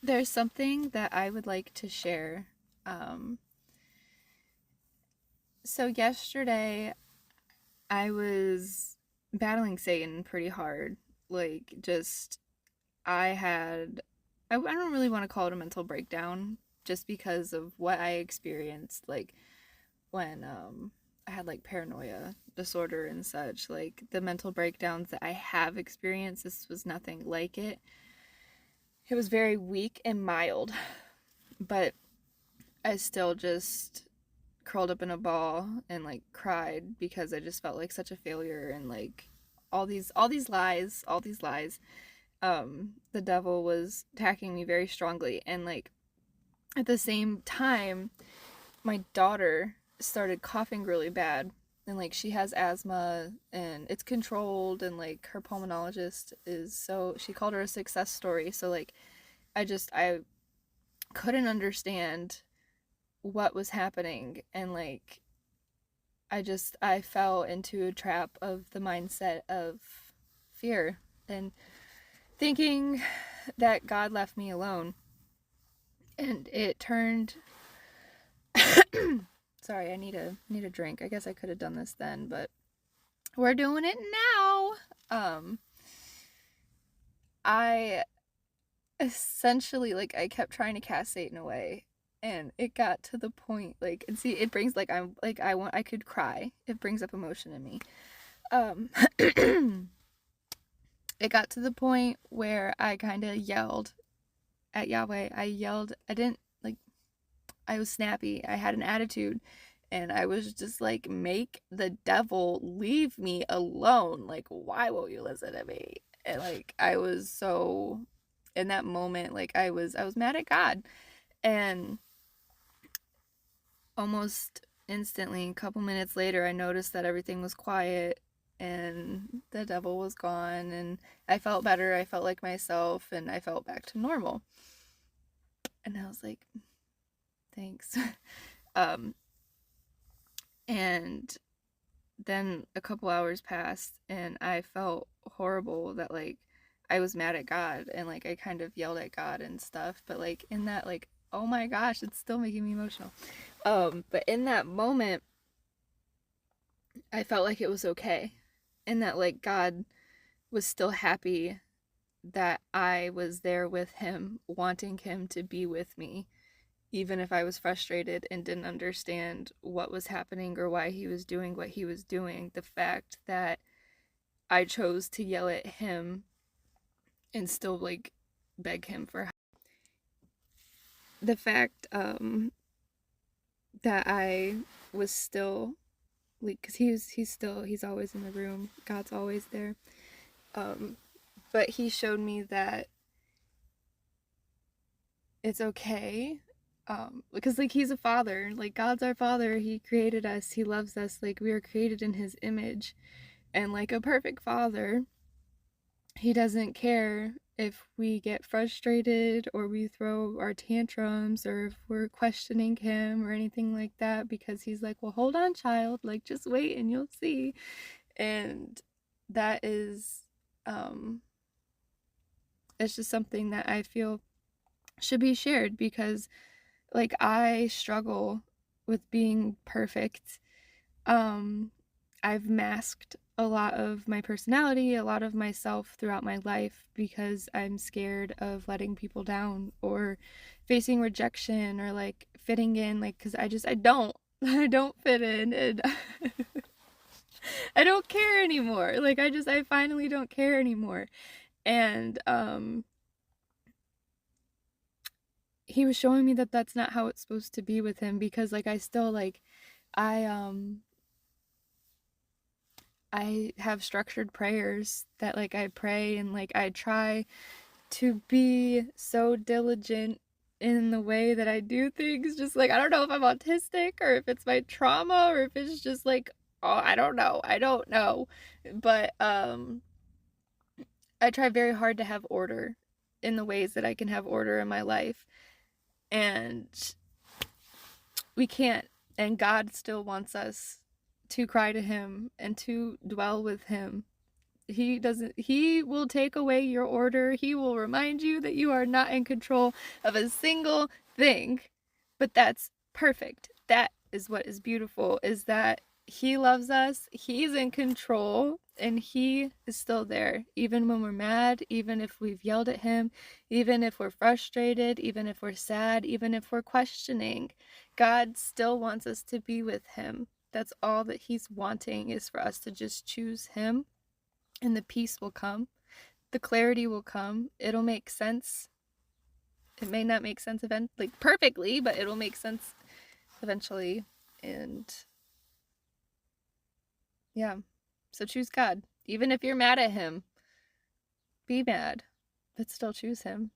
There's something that I would like to share. Um, so yesterday I was battling Satan pretty hard. Like, just, I had, I don't really want to call it a mental breakdown just because of what I experienced. Like, when, I had like paranoia disorder and such, like the mental breakdowns that I have experienced, this was nothing like it. It was very weak and mild, but I still just curled up in a ball and like cried because I just felt like such a failure and like all these lies. The devil was attacking me very strongly, and like at the same time my daughter started coughing really bad, and like she has asthma and it's controlled, and like her pulmonologist is, so she called her a success story. So like I couldn't understand what was happening, and like I fell into a trap of the mindset of fear and thinking that God left me alone. And it turned sorry, I need a drink. I guess I could have done this then, but we're doing it now. I essentially, like, I kept trying to cast Satan away, and it got to the point, like, and see, it brings, like, I'm like, I could cry. It brings up emotion in me. um it got to the point where I kind of yelled at Yahweh. I yelled. I didn't like, I was snappy. I had an attitude, and I was just like, make the devil leave me alone. Like, why won't you listen to me? And like, I was so, in that moment, like, I was mad at God. And almost instantly, a couple minutes later, I noticed that everything was quiet and the devil was gone, and I felt better. I felt like myself, and I felt back to normal. And I was like, thanks. um and then a couple hours passed, and I felt horrible that like I was mad at God, and like I kind of yelled at God and stuff, but like in that, like, oh my gosh, it's still making me emotional. But in that moment I felt like it was okay, and that like God was still happy that I was there with him, wanting him to be with me, even if I was frustrated and didn't understand what was happening or why he was doing what he was doing. The fact that I chose to yell at him and still like beg him for help. The fact that I was still like, cuz he's always in the room. God's always there. Um but he showed me that it's okay, because like he's a father, like God's our father. He created us, he loves us, like we are created in his image. And like a perfect father, he doesn't care if we get frustrated or we throw our tantrums or if we're questioning him or anything like that, because he's like, well, hold on, child, like just wait and you'll see. And that is, um it's just something that I feel should be shared, because like I struggle with being perfect. um I've masked a lot of my personality, a lot of myself throughout my life, because I'm scared of letting people down or facing rejection or like fitting in, like, cuz I don't I don't fit in, and I don't care anymore. Like I finally don't care anymore. And he was showing me that that's not how it's supposed to be with him, because like I still like, I I have structured prayers that like I pray, and like I try to be so diligent in the way that I do things. Just like, I don't know if I'm autistic or if it's my trauma or if it's just like, oh, I don't know. I don't know. But I try very hard to have order in the ways that I can have order in my life. And we can't. And God still wants us to cry to him and to dwell with him He will take away your order. He will remind you that you are not in control of a single thing. But that's perfect. That is what is beautiful, is that he loves us, he's in control, and he is still there, even when we're mad, even if we've yelled at him, even if we're frustrated, even if we're sad, even if we're questioning. God still wants us to be with him. That's all that he's wanting, is for us to just choose him, and the peace will come. The clarity will come. It'll make sense. It may not make sense perfectly, but it'll make sense eventually. And yeah, so choose God. Even if you're mad at him, be mad, but still choose him.